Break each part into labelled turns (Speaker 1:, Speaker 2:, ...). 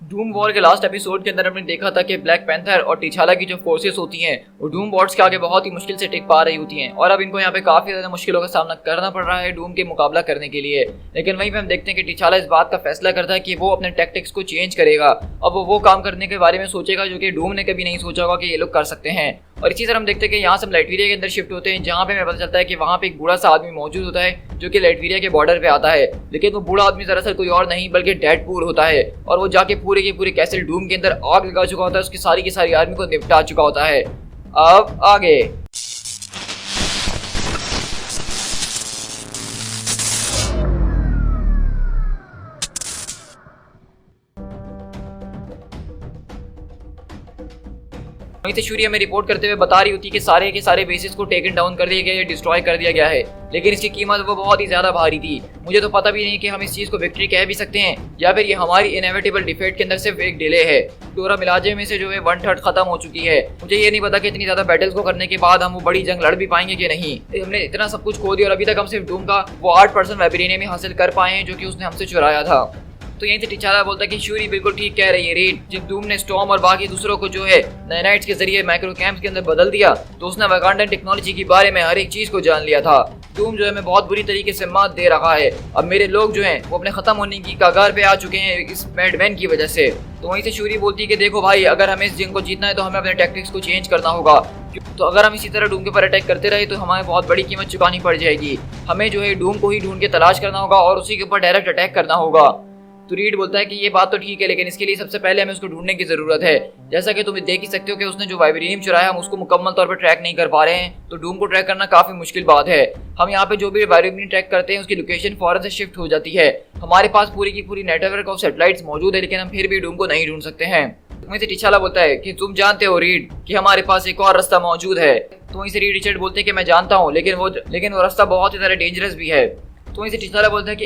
Speaker 1: Doom war के last episode के अंदर हमने देखा था कि ब्लैक पैंथर और टिचाला की जो फोर्सेस होती हैं वो डूम बॉट्स के आगे बहुत ही मुश्किल से टिक पा रही होती हैं और अब इनको यहाँ पे काफी ज्यादा मुश्किलों का सामना करना पड़ रहा है डूम के मुकाबला करने के लिए। लेकिन वहीं पे हम देखते हैं कि टिचाला इस बात का फैसला करता है कि वो अपने टैक्टिक्स को चेंज करेगा। अब वो काम करने के बारे में सोचेगा जो कि डूम ने कभी नहीं सोचा होगा कि ये लोग कर सकते हैं। और इसी तरह हम देखते हैं कि यहाँ से हम लाइटवीरिया के अंदर शिफ्ट होते हैं, जहाँ पे हमें पता चलता है कि वहाँ पे एक बूढ़ा सा आदमी मौजूद होता है जो कि लाइटवीरिया के बॉर्डर पे आता है। लेकिन वो बूढ़ा आदमी दरअसल कोई और नहीं बल्कि डेडपूल होता है और वो जाके पूरे के पूरे कैसल डूम के अंदर आग लगा चुका होता है, उसकी सारी की सारी आर्मी को निपटा चुका होता है। अब आगे वहीं से शूरी हमें रिपोर्ट करते हुए बता रही होती है कि सारे के सारे बेसिस को टेकन डाउन कर दिया गया है, डिस्ट्रॉय कर दिया गया है, लेकिन इसकी कीमत वो बहुत ही ज्यादा भारी थी। मुझे तो पता भी नहीं कि हम इस चीज को विक्ट्री कह भी सकते हैं या फिर ये हमारी इनएविटेबल डिफीट के अंदर सिर्फ एक डिले है। टोरा मिलाजे में से जो है 1/3 खत्म हो चुकी है। मुझे ये नहीं पता कि इतनी ज्यादा बैटल्स को करने के बाद हम वो बड़ी जंग लड़ भी पाएंगे कि नहीं। हमने इतना सब कुछ खो दिया और अभी तक हम सिर्फ डूम का वो 8% वाइब्रेनियम ही हासिल कर पाए हैं जो कि उसने हमसे चुराया था। तो यहीं से टिचाला बोलता है कि शूरी बिल्कुल ठीक कह रही है रीड। जब डूम ने स्टॉर्म और बाकी दूसरों को जो है नैनाइट्स के जरिए माइक्रो कैंप्स के अंदर बदल दिया तो उसने वैकांडन टेक्नोलॉजी के बारे में हर एक चीज को जान लिया था। डूम जो है हमें बहुत बुरी तरीके से मात दे रहा है। अब मेरे लोग जो हैं वो अपने खत्म होने की कगार पे आ चुके हैं इस मैडमैन की वजह से। तो वहीं से शूरी बोलती है कि देखो भाई, अगर हमें इस जंग को जीतना है तो हमें अपने टैक्टिक्स को चेंज करना होगा। तो अगर हम इसी तरह डूम के ऊपर अटैक करते रहे तो हमें बहुत बड़ी कीमत चुकानी पड़ जाएगी। हमें जो है डूम को ही ढूंढ के तलाश करना होगा और उसी के ऊपर डायरेक्ट अटैक करना होगा। तो रीड बोलता है कि ये बात तो ठीक है, लेकिन इसके लिए सबसे पहले हमें उसको ढूंढने की जरूरत है। जैसा कि तुम देख ही सकते हो कि उसने जो वाइब्रेनियम चुराया हम उसको मुकम्मल तौर पर ट्रैक नहीं कर पा रहे हैं, तो डूम को ट्रैक करना काफी मुश्किल बात है। हम यहाँ पे जो भी वाइब्रेनियम ट्रैक करते हैं उसकी लोकेशन फौरन से शिफ्ट हो जाती है। हमारे पास पूरी की पूरी नेटवर्क ऑफ सैटेलाइट्स मौजूद है, लेकिन हम फिर भी डूम को नहीं ढूंढ सकते हैं। वहीं से टिचाला बोलता है कि तुम जानते हो रीड कि हमारे पास एक और रास्ता मौजूद है। तो वहीं से रीड रिचर्ड बोलते हैं कि मैं जानता हूँ, लेकिन वो रास्ता बहुत ही ज्यादा डेंजरस भी है। तो वहीं से टिचाला बोलता है कि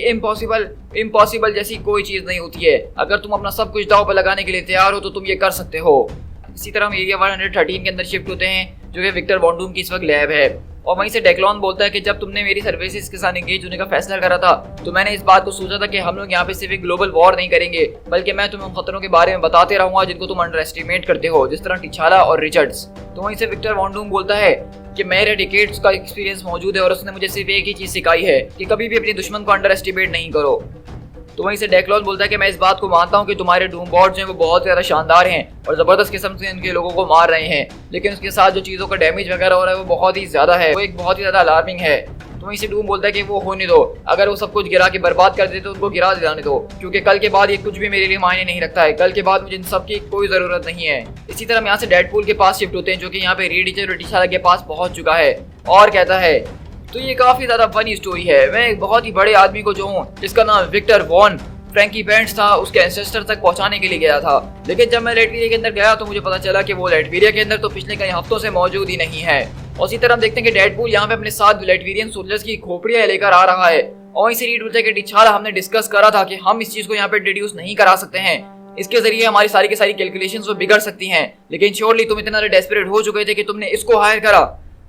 Speaker 1: इम्पॉसिबल जैसी कोई चीज नहीं होती है। अगर तुम अपना सब कुछ दांव पर लगाने के लिए तैयार हो तो तुम ये कर सकते हो। इसी तरह हम एरिया 113 के अंदर शिफ्ट होते हैं जो कि विक्टर वॉन डूम की इस वक्त लैब है। और वहीं से डेक्लॉन बोलता है कि जब तुमने मेरी सर्विसेज के साथ एंगेज होने का फैसला करा था तो मैंने इस बात को सोचा था कि हम लोग यहाँ पे सिर्फ एक ग्लोबल वॉर नहीं करेंगे, बल्कि मैं तुम्हें उन खतरों के बारे में बताते रहूंगा जिनको तुम अंडर एस्टिमेट करते हो, जिस तरह टिचाला और रिचर्ड्स। तो वहीं से विक्टर वॉन डूम बोलता है कि मेरे डिकेड्स का एक्सपीरियंस मौजूद है और उसने मुझे सिर्फ एक ही चीज सिखाई है कि कभी भी अपने दुश्मन को अंडर एस्टिमेट नहीं करो। तो वहीं से डेक्लॉन बोलता है कि मैं इस बात को मानता हूँ कि तुम्हारे डूम बॉट्स हैं वो बहुत ज्यादा शानदार हैं और जबरदस्त किस्म से उनके लोगों को मार रहे हैं, लेकिन उसके साथ जो चीजों का डैमेज वगैरह हो रहा है वो बहुत ही ज्यादा है, वो एक बहुत ही ज्यादा अलार्मिंग है। तो वहीं से डूम बोलता है कि वो होने दो, अगर वो सब कुछ गिरा के बर्बाद कर देते तो उनको गिरा जाने दो, क्योंकि कल के बाद ये कुछ भी मेरे लिए मायने नहीं रखता है। कल के बाद मुझे इन सब की कोई जरूरत नहीं है। इसी तरह हम यहाँ से डेडपूल के पास शिफ्ट होते हैं जो कि यहाँ पे रीड रिचर्ड टिचाला के पास पहुंच चुका है और कहता है तो ये काफी ज्यादा फनी स्टोरी है। मैं एक बहुत ही बड़े आदमी को जो हूँ जिसका नाम विक्टर वॉन फ्रैंकी पेंट्स था उसके एंसेस्टर तक पहुंचाने के लिए गया था, लेकिन जब मैं लाइटवीरिया के अंदर गया तो मुझे पता चला कि वो लाइटवीरिया के अंदर तो पिछले कई हफ्तों से मौजूद ही नहीं है। और इसी तरह हम देखते हैं कि डेडपूल यहाँ पे अपने साथ लाइटवीरियन सोल्जर्स की खोपड़ियां लेकर आ रहा है। और वहीं से रीड बोलता है कि टिचाला हमने डिस्कस करा था कि हम इस चीज को यहाँ पे डिड्यूस नहीं करा सकते हैं, इसके जरिए हमारी सारी की सारी कैलकुलेशंस वो बिगड़ सकती हैं, लेकिन श्योरली तुम इतना डेस्परेट हो चुके थे कि तुमने इसको हायर करा।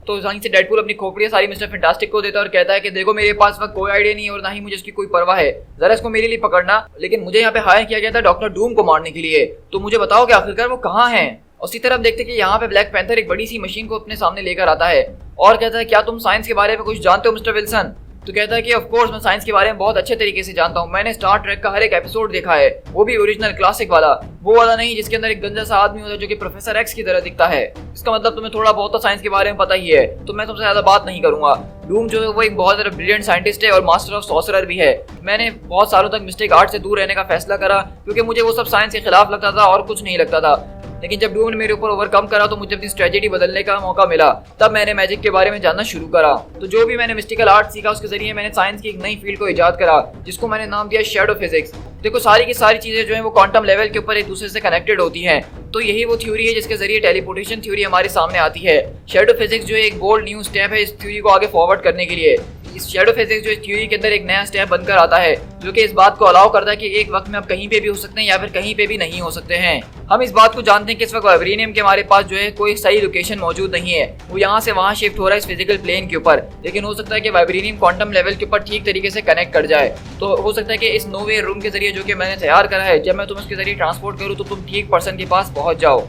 Speaker 1: तो वहीं से डेडपूल अपनी खोपड़ियां सारी मिस्टर फैंटास्टिक को देता है और कहता है कि देखो मेरे पास वक्त कोई आइडिया नहीं है और ना ही मुझे इसकी कोई परवाह है, जरा इसको मेरे लिए पकड़ना, लेकिन मुझे यहाँ पे हायर किया गया था डॉक्टर डूम को मारने के लिए, तो मुझे बताओ कि आखिरकार वो कहाँ है। उसी तरफ देखते कि यहाँ पे ब्लैक पैंथर एक बड़ी सी मशीन को अपने सामने लेकर आता है और कहता है क्या तुम साइंस के बारे में कुछ जानते हो मिस्टर विल्सन। तो कहता है कि ऑफ कोर्स मैं साइंस के बारे में बहुत अच्छे तरीके से जानता हूँ, मैंने स्टार ट्रेक का हर एक एपिसोड देखा है, वो भी ओरिजिनल क्लासिक वाला, वो वाला नहीं जिसके अंदर एक गंजा सा आदमी होता है जो कि प्रोफेसर एक्स की तरह दिखता है। इसका मतलब तुम्हें थोड़ा बहुत तो साइंस के बारे में पता ही है, तो मैं तुमसे ज्यादा बात नहीं करूंगा। डूम जो है वो एक बहुत ज्यादा ब्रिलियंट साइंटिस्ट है और मास्टर ऑफ सॉर्सरर भी है। मैंने बहुत सालों तक मिस्टेक आर्ट से दूर रहने का फैसला करा क्योंकि मुझे वो सब साइंस के खिलाफ लगता था और कुछ नहीं लगता था, लेकिन जब डूम ने मेरे ऊपर ओवरकम करा तो मुझे अपनी स्ट्रेटेजी बदलने का मौका मिला, तब मैंने मैजिक के बारे में जानना शुरू करा। तो जो भी मैंने मिस्टिकल आर्ट सीखा उसके जरिए मैंने साइंस की एक नई फील्ड को इजाद करा जिसको मैंने नाम दिया शैडो फिजिक्स। देखो सारी की सारी चीजें जो है वो क्वांटम लेवल के ऊपर एक दूसरे से कनेक्टेड होती हैं, तो यही वो थ्योरी है जिसके जरिए टेलीपोर्टेशन थ्योरी हमारे सामने आती है। शैडो फिजिक्स जो है एक बोल्ड न्यू स्टेप है इस थ्योरी को आगे फॉरवर्ड करने के लिए। इस शैडो फिजिक्स जो इस थ्योरी के अंदर एक नया स्टेप बनकर आता है, जो कि इस बात को अलाउ करता है कि एक वक्त में आप कहीं पे भी हो सकते हैं या फिर कहीं पे भी नहीं हो सकते हैं। हम इस बात को जानते हैं कि इस वक्त वाइब्रेनियम के हमारे पास जो है कोई सही लोकेशन मौजूद नहीं है, वो यहाँ से वहाँ शिफ्ट हो रहा है इस फिजिकल प्लेन के ऊपर, लेकिन हो सकता है कि वाइब्रेनियम क्वांटम लेवल के ऊपर ठीक तरीके से कनेक्ट कर जाए। तो हो सकता है कि इस नोवे रूम के जरिए जो कि मैंने तैयार करा है, जब मैं तुम इसके जरिए ट्रांसपोर्ट करूँ तो तुम ठीक पर्सन के पास पहुंच जाओ।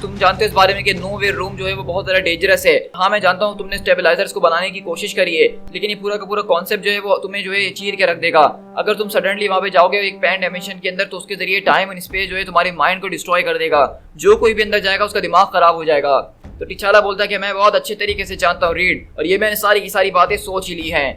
Speaker 1: तुम जानते हो इस बारे में कि नो वे रूम जो है वो बहुत ज़्यादा डेंजरस है। हाँ, मैं जानता हूँ तुमने स्टेबलाइजर्स को बनाने की कोशिश करी है, लेकिन ये पूरा का पूरा कॉन्सेप्ट जो है वो तुम्हें जो है चीर के रख देगा। अगर तुम सडनली वहाँ पे जाओगे एक पैन डायमेंशन के अंदर, तो उसके जरिए टाइम एंड स्पेस जो है तुम्हारे माइंड को डिस्ट्रॉय कर देगा। जो कोई भी अंदर जाएगा उसका दिमाग खराब हो जाएगा। तो टिचाला बोलता है कि मैं बहुत अच्छे तरीके से जानता हूँ रीड, और ये मैंने सारी की सारी बातें सोच ही ली हैं।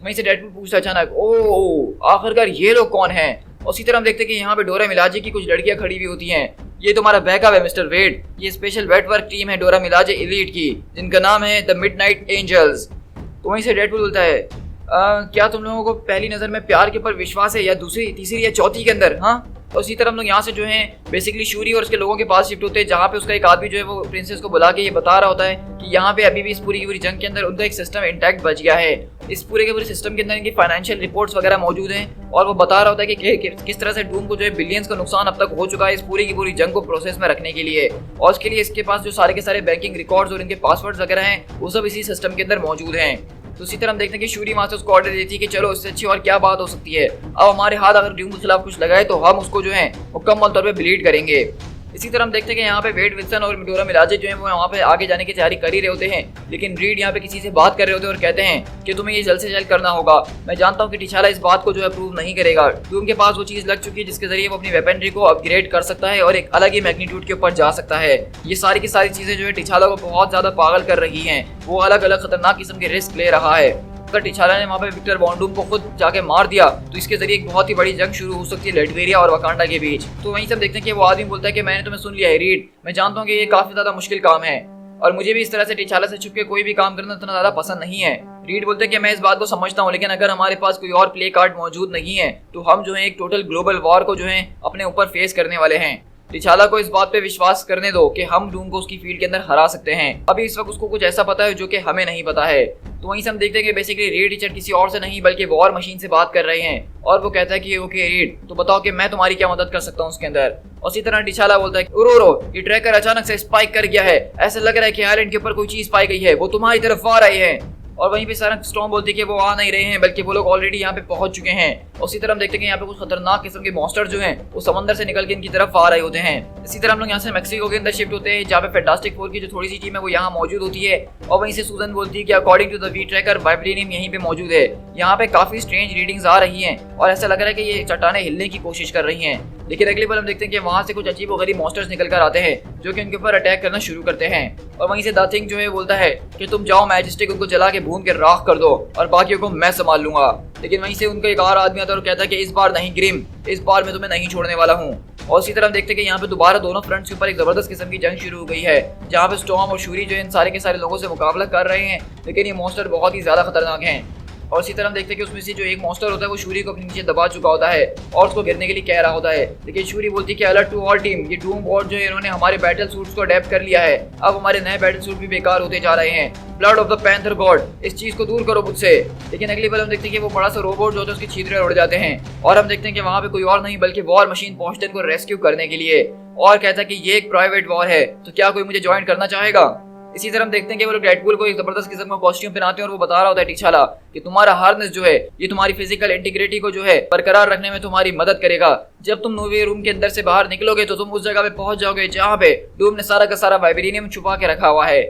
Speaker 1: वहीं से डेडपूल पूछता अचानक, ओ आखिरकार ये लोग कौन हैं? उसी तरह हम देखते हैं कि यहाँ पे डोरा मिलाजे की कुछ लड़कियां खड़ी हुई होती हैं। ये तुम्हारा बैकअप है मिस्टर वेड, ये स्पेशल वेट वर्क टीम है डोरा मिलाजे एलीट की, जिनका नाम है द मिडनाइट एंजल्स। तो वहीं से डेडपूल बोलता है, क्या तुम लोगों को पहली नज़र में प्यार के ऊपर विश्वास है, या दूसरी, तीसरी या चौथी के अंदर? हाँ। और उसी तरह हम लोग यहाँ से जो है बेसिकली शूरी और उसके लोगों के पास शिफ्ट होते हैं, जहाँ पे उसका एक आदमी जो है वो प्रिंसेस को बुला के ये बता रहा होता है कि यहाँ पे अभी भी इस पूरी की पूरी जंग के अंदर उनका एक सिस्टम इंटैक्ट बच गया है। इस पूरे के पूरे सिस्टम के अंदर इनकी फाइनेंशियल रिपोर्ट्स वगैरह मौजूद हैं, और वो बता रहा होता है कि किस तरह से डूम को जो है बिलियंस का नुकसान अब तक हो चुका है इस पूरी की पूरी जंग को प्रोसेस में रखने के लिए। और उसके लिए इसके पास जो सारे के सारे बैंकिंग रिकॉर्ड्स और इनके पासवर्ड्स वगैरह हैं, वो सब इसी सिस्टम के अंदर मौजूद हैं। तो इसी तरह हम देखते हैं कि शूरी वहाँ से उसको ऑर्डर देती है कि चलो इससे अच्छी और क्या बात हो सकती है, अब हमारे हाथ अगर ड्यूम के खिलाफ कुछ लगाए तो हम उसको जो है मुकम्मल तौर पे ब्लीड करेंगे। इसी तरह हम देखते हैं कि यहाँ पे वेड विल्सन और डोरा मिलाजे जो है वो वहाँ पे आगे जाने की तैयारी कर ही रहे होते हैं, लेकिन रीड यहाँ पे किसी से बात कर रहे होते हैं और कहते हैं कि तुम्हें ये जल्द से जल्द करना होगा। मैं जानता हूँ कि टिचाला इस बात को जो है अप्रूव नहीं करेगा। डूम के पास वो चीज़ लग चुकी है जिसके जरिए वो अपनी वेपनरी को अपग्रेड कर सकता है और एक अलग ही मैग्नीट्यूड के ऊपर जा सकता है। ये सारी की सारी चीज़ें जो है टिचाला को बहुत ज़्यादा पागल कर रही हैं। वो अलग अलग खतरनाक किस्म के रिस्क ले रहा है। अगर टिचाला ने वहाँ पे विक्टर वॉन डूम को खुद जाके मार दिया तो इसके जरिए एक बहुत ही बड़ी जंग शुरू हो सकती है लेटवेरिया और वकांडा के बीच। तो वहीं से हम देखते हैं कि वो आदमी बोलता है कि मैंने तुम्हें सुन लिया है रीड, मैं जानता हूँ कि ये काफी ज्यादा मुश्किल काम है और मुझे भी इस तरह से टिचाला से छुप के कोई भी काम करना इतना ज्यादा पसंद नहीं है। रीड बोलते हैं कि मैं इस बात को समझता हूँ, लेकिन अगर हमारे पास कोई और प्ले कार्ड मौजूद नहीं है तो हम जो है एक टोटल ग्लोबल वॉर को जो है अपने ऊपर फेस करने वाले हैं। टिचाला को इस बात पे विश्वास करने दो कि हम डूम को उसकी फील्ड के अंदर हरा सकते हैं। अभी इस वक्त उसको कुछ ऐसा पता है जो कि हमें नहीं पता है। तो वहीं से हम देखते हैं कि बेसिकली रीड टीचर किसी और से नहीं बल्कि वॉर मशीन से बात कर रहे हैं और वो कहता है कि ओके रीड, तो बताओ कि मैं तुम्हारी क्या मदद कर सकता हूँ उसके अंदर। और इसी तरह टिचाला बोलता है कि उरो, ये ट्रैकर अचानक से स्पाइक कर गया है, ऐसा लग रहा है कि आइलैंड के ऊपर कोई चीज पाई गई है, वो तुम्हारी तरफ आ रही है। और वहीं पे सारा स्टॉर्म बोलती है कि वो आ नहीं रहे हैं बल्कि वो लोग ऑलरेडी यहाँ पे पहुंच चुके हैं। उसी तरह हम देखते हैं कि यहाँ पे कुछ खतरनाक किस्म के मॉन्स्टर जो हैं वो समंदर से निकल के इनकी तरफ आ रहे होते हैं। इसी तरह हम लोग यहाँ से मैक्सिको के अंदर शिफ्ट होते हैं जहाँ पे फैंटास्टिक फोर की जो थोड़ी सी टीम है वो यहाँ मौजूद होती है। और वहीं से सूजन बोलती है कि according to the V tracker vibranium यहीं पे मौजूद है। यहाँ पे काफी स्ट्रेंज रीडिंग्स आ रही हैं और ऐसा लग रहा है कि ये चट्टानें हिलने की कोशिश कर रही हैं। लेकिन अगली बार हम देखते हैं कि वहाँ से कुछ अजीब और गरीब मॉन्स्टर्स निकल कर आते हैं जो कि उनके ऊपर अटैक करना शुरू करते हैं। और वहीं से द थिंग जो है बोलता है कि तुम जाओ मैजेस्टिक उनको जला के भून के राख कर दो और बाकियों को मैं संभाल लूंगा। लेकिन वहीं से उनका एक और आदमी आता है और कहता है कि इस बार नहीं ग्रिम, इस बार मैं तुम्हें नहीं छोड़ने वाला हूँ। और इसी तरह हम देखते हैं कि यहाँ पे दोबारा दोनों फ्रंट्स के ऊपर एक जबरदस्त किस्म की जंग शुरू हो गई है जहाँ पे स्टॉर्म और शूरी जो इन सारे के सारे लोगों से मुकाबला कर रहे हैं, लेकिन ये मॉन्स्टर बहुत ही ज्यादा खतरनाक हैं। और इसी तरह हम देखते हैं कि उसमें से जो एक मॉन्स्टर होता है वो शूरी को अपने नीचे दबा चुका होता है और उसको गिरने के लिए कह रहा होता है। लेकिन शूरी बोलती है कि अलर्ट टू ऑल टीम, ये डूम बॉट जो है इन्होंने हमारे बैटल सूट्स को अडेप्ट कर लिया है, अब हमारे नए बैटल सूट भी बेकार होते जा रहे हैं। Blood of the panther God, इस चीज को दूर करो मुझसे। लेकिन अगली बार हम देखते हैं कि वो बड़ा सा रोबोट जो होता है उसके छींतरे उड़ जाते हैं और हम देखते हैं कि वहाँ पे कोई और नहीं बल्कि वॉर मशीन पहुंचते हैं इनको रेस्क्यू करने के लिए और कहता है कि ये एक प्राइवेट वॉर है, तो क्या कोई मुझे ज्वाइन करना चाहेगा। इसी तरह हम देखते हैं कि वो लोग डेडपूल को एक जबरदस्त किस्म का कॉस्ट्यूम पहनाते हैं और वो बता रहा होता है टिचाला कि तुम्हारा हार्नेस जो है ये तुम्हारी फिजिकल इंटीग्रिटी को जो है बरकरार रखने में तुम्हारी मदद करेगा। जब तुम नोवे रूम के अंदर से बाहर निकलोगे तो तुम उस जगह पे पहुंच जाओगे जहाँ पे डूम ने सारा का सारा वाइब्रेनियम छुपा के रखा हुआ है।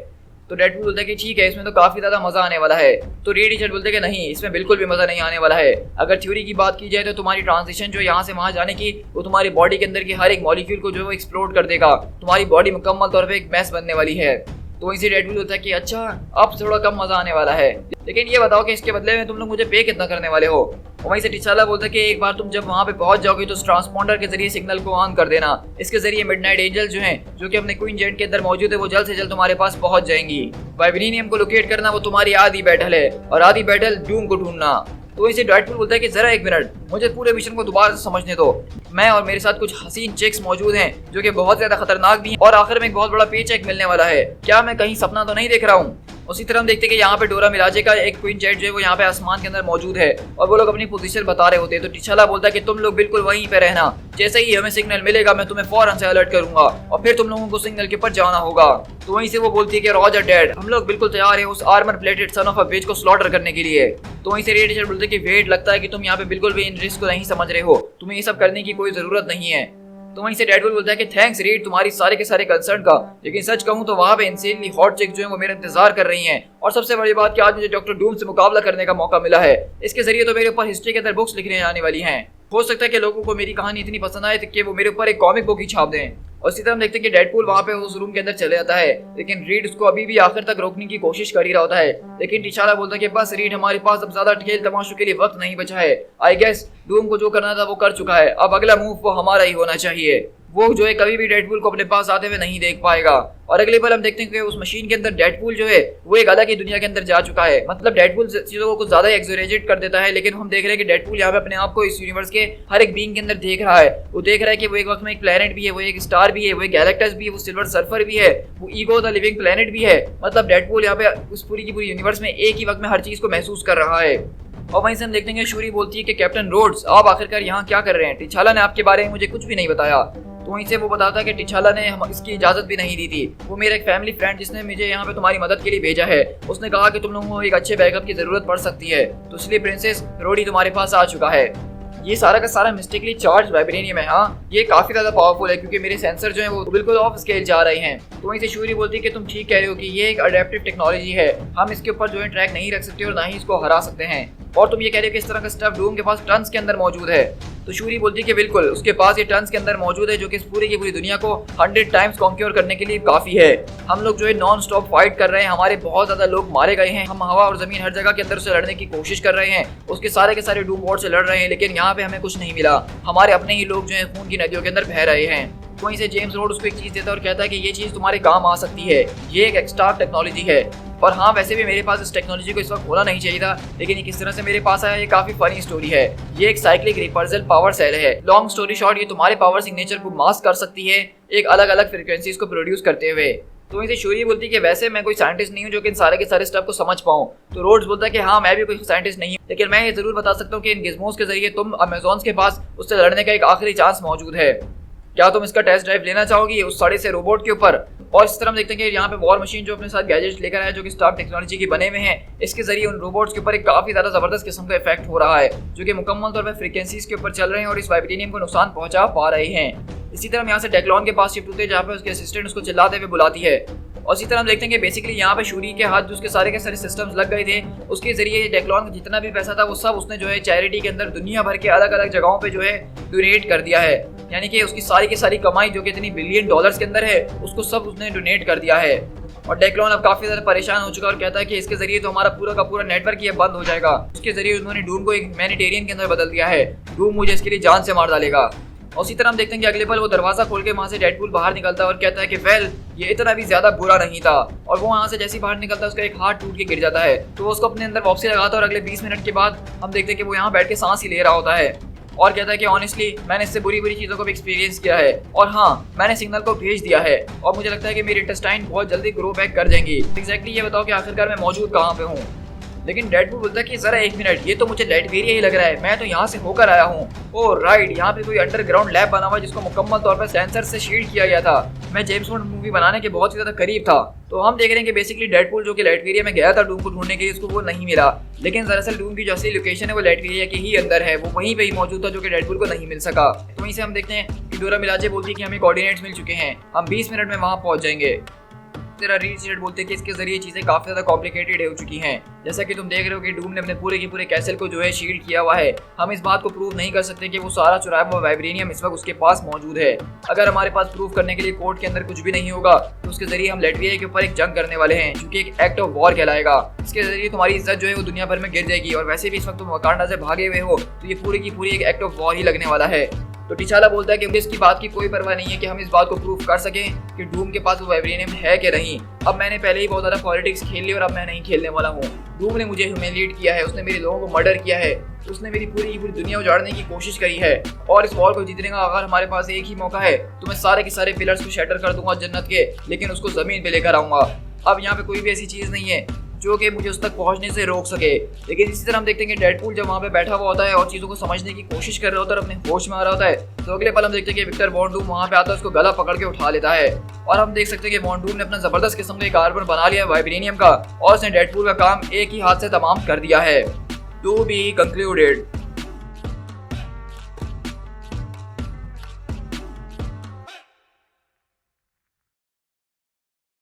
Speaker 1: तो डेडपूल बोलता है कि ठीक है, इसमें तो काफी ज्यादा मजा आने वाला है। तो रीड टीचर बोलते हैं कि नहीं, इसमें बिल्कुल भी मजा नहीं आने वाला है। अगर थ्योरी की बात की जाए तो तुम्हारी ट्रांजिशन जो यहाँ से वहाँ जाने की वो तुम्हारी बॉडी के अंदर की हर एक मॉलिक्यूल को जो है वो एक्सप्लोड कर देगा, तुम्हारी बॉडी मुकम्मल तौर पर एक मैस बनने वाली है। तो वहीं से डेडपूल होता है कि अच्छा अब थोड़ा कम मजा आने वाला है, लेकिन ये बताओ कि इसके बदले में तुम लोग मुझे पे कितना करने वाले हो। और वहीं से टिचाला बोलता है कि एक बार तुम जब वहाँ पे पहुंच जाओगे तो ट्रांसपॉन्डर के जरिए सिग्नल को ऑन कर देना, इसके जरिए मिडनाइट एंजल जो हैं जो कि अपने क्वीन जेंट के अंदर मौजूद है वो जल्द से जल्द तुम्हारे पास पहुंच जाएंगी। वाइब्रेनियम को लोकेट करना वो तुम्हारी आधी बैटल है और आधी बैटल डूम को ढूंढना। तो इसे डेडपूल बोलता है कि जरा एक मिनट, मुझे पूरे मिशन को दोबारा से समझने दो। मैं और मेरे साथ कुछ हसीन चिक्स मौजूद हैं जो कि बहुत ज्यादा खतरनाक भी हैं और आखिर में एक बहुत बड़ा पे चेक मिलने वाला है। क्या मैं कहीं सपना तो नहीं देख रहा हूँ। उसी तरह हम देखते हैं कि यहाँ पे डोरा मिलाजे का एक क्वीन जेट जो है वो यहाँ पे आसमान के अंदर मौजूद है और वो लोग अपनी पोजीशन बता रहे होते हैं। तो टिचाला बोलता है कि तुम लोग बिल्कुल वहीं पे रहना, जैसे ही हमें सिग्नल मिलेगा मैं तुम्हें फौरन से अलर्ट करूंगा और फिर तुम लोगों को सिग्नल के ऊपर जाना होगा। तो वहीं से वो बोलती है कि रॉजर डैड, हम लोग बिल्कुल तैयार है उस armour plated son of a bitch को स्लॉटर करने के लिए। तो वहीं से रेड टीचर बोलते हैं कि वेट, लगता है कि तुम यहाँ पे बिल्कुल भी इन रिस्क को नहीं समझ रहे हो, तुम्हें ये सब करने की कोई जरूरत नहीं है। तो वहीं से डेडपूल बोलता है कि थैंक्स रीड तुम्हारी सारे के सारे कंसर्न का, लेकिन सच कहूं तो वहां पे इंसेनली हॉट चिक जो है वो मेरा इंतजार कर रही हैं और सबसे बड़ी बात कि आज मुझे डॉक्टर डूम से मुकाबला करने का मौका मिला है। इसके जरिए तो मेरे ऊपर हिस्ट्री के अंदर बुक्स लिखने आने वाली हैं। हो सकता है कि लोगों को मेरी कहानी इतनी पसंद आए कि वो मेरे ऊपर एक कॉमिक बुक ही छाप दें। और इसी तरह हम देखते हैं कि डेडपूल वहां पे उस रूम के अंदर चले जाता है, लेकिन रीड उसको अभी भी आखिर तक रोकने की कोशिश कर ही रहा होता है। लेकिन टिचाला बोलता है कि बस रीड, हमारे पास अब ज्यादा खेल तमाशों के लिए वक्त नहीं बचा है। आई गेस डूम को जो करना था वो कर चुका है, अब अगला मूव वो हमारा ही होना चाहिए। वो जो है कभी भी डेडपूल को अपने पास आते हुए नहीं देख पाएगा। और अगले पल हम देखते हैं कि उस मशीन के अंदर डेडपूल जो है वो एक अलग ही दुनिया के अंदर जा चुका है। मतलब डेडपूल चीजों को कुछ ज्यादा एक्सोरेजेट कर देता है, लेकिन हम देख रहे हैं कि डेडपूल यहाँ पे अपने आप को इस यूनिवर्स के हर एक बीइंग के अंदर देख रहा है। वो देख रहा है कि वो एक वक्त में एक प्लेनेट भी है, वो एक स्टार भी है, वो एक गैलेक्टस भी है, वो सिल्वर सर्फर भी है, वो ईगो द लिविंग प्लेनेट भी है। मतलब डेडपूल यहाँ पे उस पूरी की पूरी यूनिवर्स में एक ही वक्त में हर चीज को महसूस कर रहा है। और वहीं से हम देखते हैं कि शूरी बोलती है कि कैप्टन रोड्स, आप आखिरकार यहाँ क्या कर रहे हैं? टिचाला ने आपके बारे में मुझे कुछ भी नहीं बताया। तो वहीं से वो बताता है कि टिचाला ने हम इसकी इजाजत भी नहीं दी थी। वो मेरा एक फैमिली फ्रेंड जिसने मुझे यहाँ पे तुम्हारी मदद के लिए भेजा है, उसने कहा कि तुम लोगों को एक अच्छे बैकअप की जरूरत पड़ सकती है, तो इसलिए प्रिंसेस रोडी तुम्हारे पास आ चुका है। ये सारा का सारा मिस्टेकली चार्ज वाइब्रेनियम है। हाँ, ये काफी ज्यादा पावरफुल है क्योंकि मेरे सेंसर जो है वो बिल्कुल ऑफ स्केल जा रहे हैं। तो वहीं से शूरी बोलती है कि तुम ठीक कह रहे हो कि ये एक अडेप्टिव टेक्नोलॉजी है, हम इसके ऊपर जो है ट्रैक नहीं रख सकते और ना ही इसको हरा सकते हैं। और तुम ये कह रहे हो कि इस तरह का स्टफ डूम के पास टन्स के अंदर मौजूद है। तो शूरी बोलती है कि बिल्कुल, उसके पास ये टन्स के अंदर मौजूद है जो कि इस पूरी की पूरी दुनिया को 100 टाइम्स कॉन्क्योर करने के लिए काफी है। हम लोग जो है नॉन स्टॉप फाइट कर रहे हैं, हमारे बहुत ज्यादा लोग मारे गए हैं, हम हवा और जमीन हर जगह के अंदर से लड़ने की कोशिश कर रहे हैं, उसके सारे के सारे डूम वॉर्ड से लड़ रहे हैं, लेकिन यहाँ पे हमें कुछ नहीं मिला। हमारे अपने ही लोग जो है खून की नदियों के अंदर बह रहे हैं। वहीं से जेम्स रोड उसको एक चीज देता है और कहता है कि ये चीज तुम्हारे काम आ सकती है, ये एक एक्स्ट्रा टेक्नोलॉजी है। और हाँ, वैसे भी मेरे पास इस टेक्नोलॉजी को इस वक्त होना नहीं चाहिए था, लेकिन ये किस तरह से मेरे पास आया, ये काफी फनी स्टोरी है। ये एक साइक्लिक रिपर्सल पावर सेल है। लॉन्ग स्टोरी शॉर्ट, ये तुम्हारे पावर सिग्नेचर को मास्क कर सकती है एक अलग अलग फ्रिक्वेंसीज को प्रोड्यूस करते हुए। तो इसे शूरी बोलती है कि वैसे मैं कोई साइंटिस्ट नहीं हूँ जो कि इन सारे के सारे स्टफ को समझ पाऊँ। तो रोड्स बोलता है कि हाँ, मैं भी कोई साइंटिस्ट नहीं हूँ, लेकिन मैं ये जरूर बता सकता हूँ कि इन गिज़मोस के जरिए तुम अमेज़ॉन्स के पास उससे लड़ने का एक आखिरी चांस मौजूद है। क्या तुम इसका टेस्ट ड्राइव लेना चाहोगी उस साड़े से रोबोट के ऊपर? और इस तरह हम देखते हैं कि यहाँ पे वॉर मशीन जो अपने साथ गैजेट्स लेकर आया जो कि स्टार टेक्नोलॉजी के बने हुए हैं, इसके जरिए उन रोबोट्स के ऊपर एक काफी ज्यादा जबरदस्त किस्म का इफेक्ट हो रहा है जो कि मुकम्मल तौर पर फ्रीक्वेंसीज के ऊपर चल रहे हैं और इस वाइब्रेनियम को नुकसान पहुंचा पा रहे हैं। इसी तरह हम यहाँ से डेक्लॉन के पास शिफ्ट होते हैं जहाँ पे उसके असिस्टेंट उसको चिल्लाते हुए बुलाती है। और इसी तरह हम देखते हैं कि बेसिकली यहाँ पे शूरी के हाथ जो उसके सारे के सारे सिस्टम्स लग गए थे, उसके जरिए डेक्लॉन का जितना भी पैसा था वो सब उसने जो है चैरिटी के अंदर दुनिया भर के अलग अलग जगहों पे जो है डोनेट कर दिया है। यानी कि उसकी सारी की सारी कमाई जो कि इतनी बिलियन डॉलर्स के अंदर है, उसको सब उसने डोनेट कर दिया है। और डेक्लॉन अब काफी ज्यादा परेशान हो चुका है और कहता है कि इसके जरिए तो हमारा पूरा का पूरा नेटवर्क ये बंद हो जाएगा। उसके जरिए उन्होंने डूम को एक ह्यूमैनिटेरियन के अंदर बदल दिया है, डूम मुझे इसके लिए जान से मार डालेगा। और उसी तरह हम देखते हैं कि अगले पल वो दरवाजा खोल के वहां से डेडपूल बाहर निकलता है और कहता है कि वेल, ये इतना भी ज्यादा बुरा नहीं था। और वो वहां से जैसे ही बाहर निकलता है उसका एक हाथ टूट के गिर जाता है, तो वो उसको अपने अंदर वापसी लगाता है और अगले 20 मिनट के बाद हम देखते हैं कि वो यहाँ बैठ के सांस ही ले रहा होता है और कहता है कि ऑनेस्टली मैंने इससे बुरी बुरी चीज़ों को भी एक्सपीरियंस किया है और हाँ, मैंने सिग्नल को भेज दिया है और मुझे लगता है कि मेरी इंटेस्टाइन बहुत जल्दी ग्रो बैक कर जाएंगी। एग्जैक्टली ये बताओ कि आखिरकार मैं मौजूद कहाँ पे हूँ? लेकिन डेडपूल बोलता है कि जरा एक मिनट, ये तो मुझे लाइटवेरिया ही लग रहा है, मैं तो यहाँ से होकर आया हूँ। ओह राइट, यहाँ पे कोई अंडरग्राउंड लैब बना हुआ है जिसको मुकम्मल तौर पर सेंसर से शील्ड किया गया था। मैं जेम्स बॉन्ड मूवी बनाने के बहुत ही ज्यादा करीब था। तो हम देख रहे हैं कि बेसिकली डेडपूल जो कि लाइटवेरिया में गया था डूम को ढूंढने के लिए, उसको वो नहीं मिला, लेकिन दरअसल डूम की जो असली लोकेशन है वो लाइटवेरिया के ही अंदर है, वो वहीं पे ही मौजूद था जो कि डेडपूल को नहीं मिल सका। तो वहीं से हम देखते हैं कि डोरा मिलाजे बोलती है कि हमें कोऑर्डिनेट्स मिल चुके हैं, हम 20 मिनट में वहाँ पहुंच जाएंगे। तेरा रीड बोलते हैं कि इसके जरिए चीजें काफी ज्यादा कॉम्प्लिकेटेड हो चुकी हैं। जैसा कि तुम देख रहे हो कि डूम ने अपने पूरे के पूरे कैसल को जो है शील्ड किया हुआ है। हम इस बात को प्रूव नहीं कर सकते कि वो सारा चुराया हुआ वाइब्रेनियम इस वक्त उसके पास मौजूद है। अगर हमारे पास प्रूव करने के लिए कोर्ट के अंदर कुछ भी नहीं होगा तो उसके जरिए हम लाइटवेरिया के ऊपर एक जंग करने वाले हैं जो कि एक एक्ट ऑफ वॉर कहलाएगा। इसके जरिए तुम्हारी इज्जत जो है वो दुनिया भर में गिर जाएगी और वैसे भी इस वक्त तुम वकांडा से भागे हुए हो, तो ये पूरी की पूरी एक एक्ट ऑफ वॉर ही लगने वाला है। तो टिचाला बोलता है कि मुझे इसकी बात की कोई परवाह नहीं है कि हम इस बात को प्रूव कर सकें कि डूम के पास वो वाइब्रेनियम है कि नहीं। अब मैंने पहले ही बहुत ज़्यादा पॉलिटिक्स खेल ली और अब मैं नहीं खेलने वाला हूँ। डूम ने मुझे ह्यूमिलिएट किया है, उसने मेरे लोगों को मर्डर किया है, उसने मेरी पूरी की पूरी दुनिया उजाड़ने की कोशिश करी है और इस वॉर को जीतने का अगर हमारे पास एक ही मौका है तो मैं सारे के सारे पिलर्स को शैटर कर दूंगा जन्नत के, लेकिन उसको जमीन पे लेकर आऊंगा। अब यहाँ पे कोई भी ऐसी चीज़ नहीं है जो कि मुझे उस तक पहुंचने से रोक सके। लेकिन इसी तरह हम देखते हैं कि डेडपूल जब वहाँ पे बैठा हुआ होता है और चीज़ों को समझने की कोशिश कर रहा होता है और अपने होश में आ रहा होता है, तो अगले पल हम देखते हैं कि विक्टर वॉन डूम वहाँ पे आता है, उसको गला पकड़ के उठा लेता है और हम देख सकते हैं कि वॉन डूम ने अपना जबरदस्त किस्म का एक आर्मर बना लिया है वाइब्रेनियम का और उसने डेडपूल का काम एक ही हाथ से तमाम कर दिया है। To be concluded.